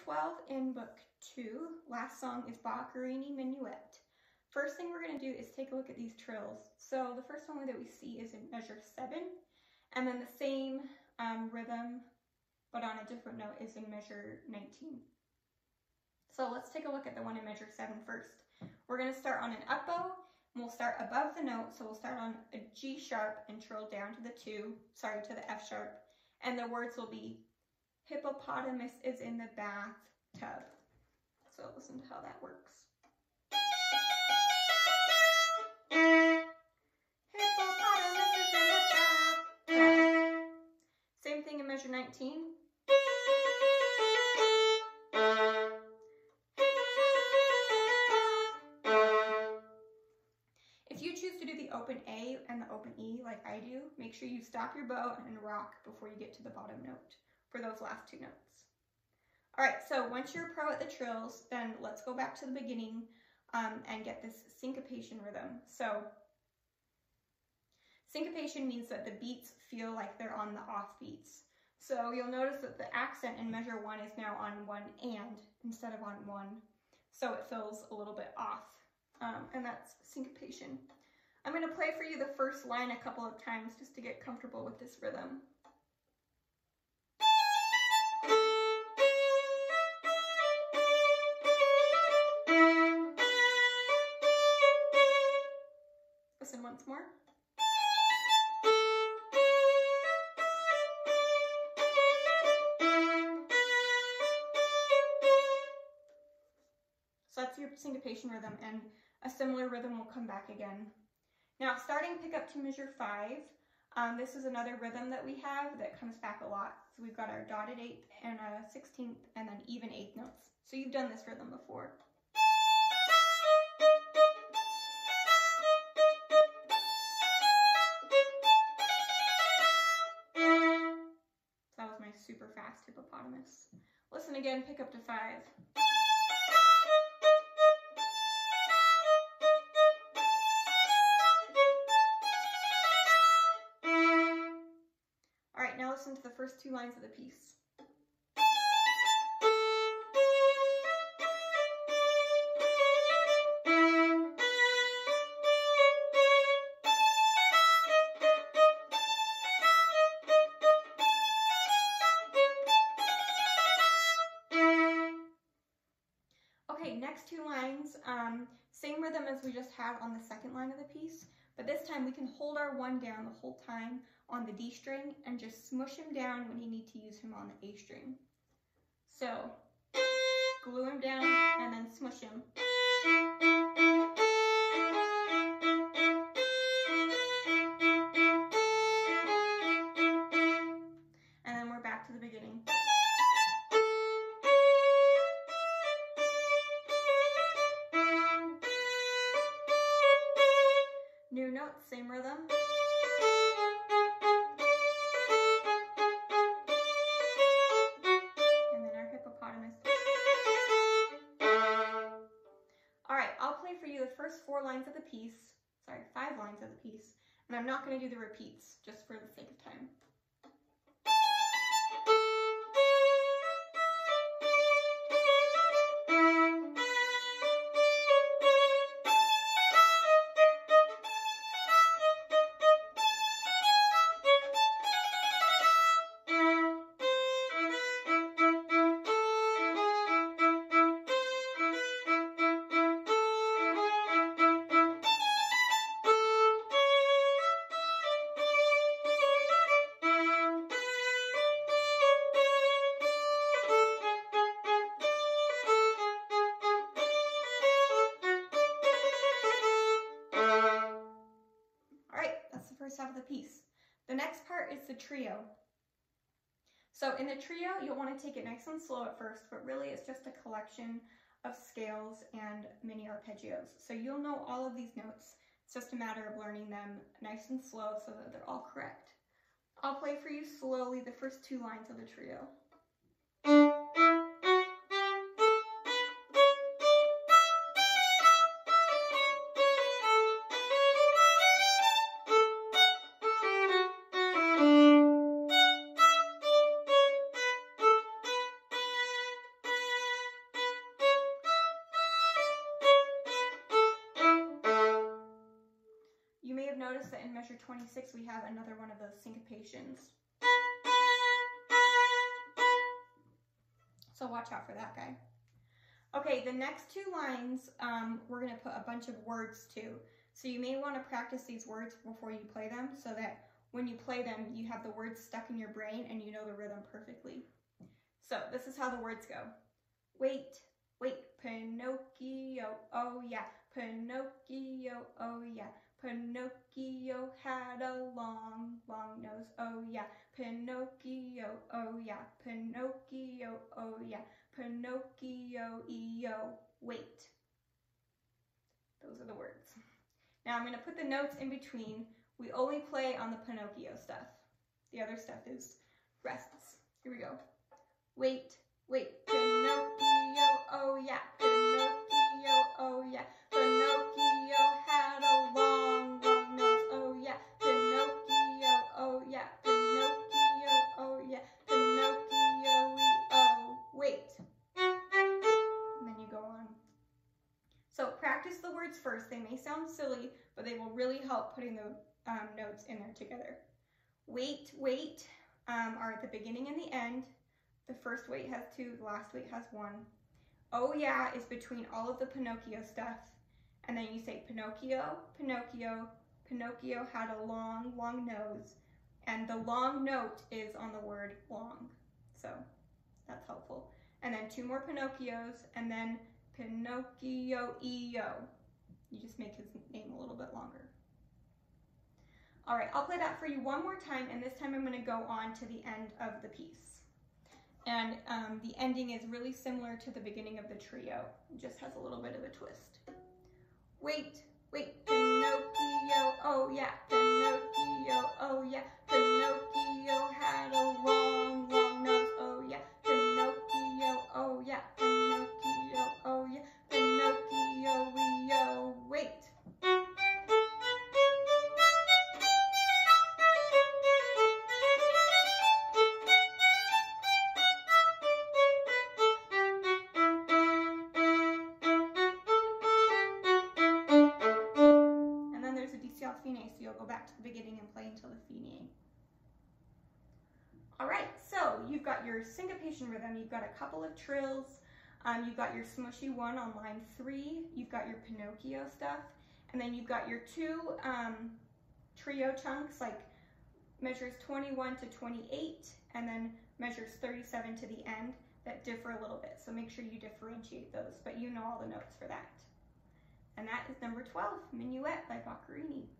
12 in book 2. Last song is Boccherini Minuet. First thing we're going to do is take a look at these trills. So the first one that we see is in measure 7, and then the same rhythm but on a different note is in measure 19. So let's take a look at the one in measure 7 first. We're going to start on an up bow, and we'll start above the note, so we'll start on a G sharp and trill down to the F sharp, and the words will be hippopotamus is in the bathtub. So listen to how that works. Hippopotamus is in the bathtub. Same thing in measure 19. If you choose to do the open A and the open E like I do, make sure you stop your bow and rock before you get to the bottom note for those last two notes. All right, so once you're a pro at the trills, then let's go back to the beginning and get this syncopation rhythm. So syncopation means that the beats feel like they're on the off beats. So you'll notice that the accent in measure 1 is now on one and instead of on one. So it feels a little bit off, and that's syncopation. I'm going to play for you the first line a couple of times just to get comfortable with this rhythm. Listen once more. So that's your syncopation rhythm, and a similar rhythm will come back again. Now, starting pick up to measure 5, this is another rhythm that we have that comes back a lot. So we've got our dotted 8th and a 16th and then even 8th notes. So you've done this rhythm before. So that was my super fast hippopotamus. Listen again, pick up to 5. Now listen to the first two lines of the piece. Okay, next two lines, same rhythm as we just had on the second line of the piece, but this time we can hold our 1 down the whole time on the D string and just smush him down when you need to use him on the A string. So, glue him down and then smush him. And then we're back to the beginning. New notes, same rhythm. And then our hippopotamus. All right, I'll play for you the first 4 lines of the piece, 5 lines of the piece, and I'm not going to do the repeats just for the sake of time. First half of the piece. The next part is the trio. So in the trio, you'll want to take it nice and slow at first, but really it's just a collection of scales and mini arpeggios. So you'll know all of these notes. It's just a matter of learning them nice and slow so that they're all correct. I'll play for you slowly the first 2 lines of the trio. that in measure 26 we have another one of those syncopations. So watch out for that guy. Okay, the next two lines we're going to put a bunch of words to. So you may want to practice these words before you play them so that when you play them, you have the words stuck in your brain and you know the rhythm perfectly. So this is how the words go. Wait, wait, Pinocchio, oh yeah, Pinocchio, oh yeah. Pinocchio had a long, long nose, oh yeah. Pinocchio, oh yeah. Pinocchio, oh yeah. Pinocchio-eo, wait. Those are the words. Now I'm going to put the notes in between. We only play on the Pinocchio stuff. The other stuff is rests. Here we go. Wait, wait, Pinocchio, oh yeah. Pinocchio, oh yeah. Pinocchio had a long, long nose, oh yeah. Pinocchio, oh yeah. Pinocchio, oh yeah. Pinocchio-eo, wait. And then you go on. So practice the words first. They may sound silly, but they will really help putting the notes in there together. Wait, wait are at the beginning and the end. The first wait has 2, the last wait has 1. Oh yeah is between all of the Pinocchio stuff. And then you say Pinocchio, Pinocchio, Pinocchio had a long, long nose. And the long note is on the word long. So that's helpful. And then 2 more Pinocchios, and then Pinocchio-eo. You just make his name a little bit longer. All right, I'll play that for you one more time, and this time I'm going to go on to the end of the piece. And the ending is really similar to the beginning of the trio. It just has a little bit of a twist. Wait, wait, Pinocchio, oh yeah, Pinocchio, oh yeah, Pinocchio had a long, long nose, oh yeah, Pinocchio, oh yeah, Pinocchio, oh yeah, Pinocchio-eo, wait. Fine, so you'll go back to the beginning and play until the fine. All right, so you've got your syncopation rhythm, you've got a couple of trills, you've got your smushy one on line 3, you've got your Pinocchio stuff, and then you've got your 2 trio chunks, like measures 21 to 28, and then measures 37 to the end, that differ a little bit. So make sure you differentiate those, but you know all the notes for that. And that is number 12, Minuet by Boccherini.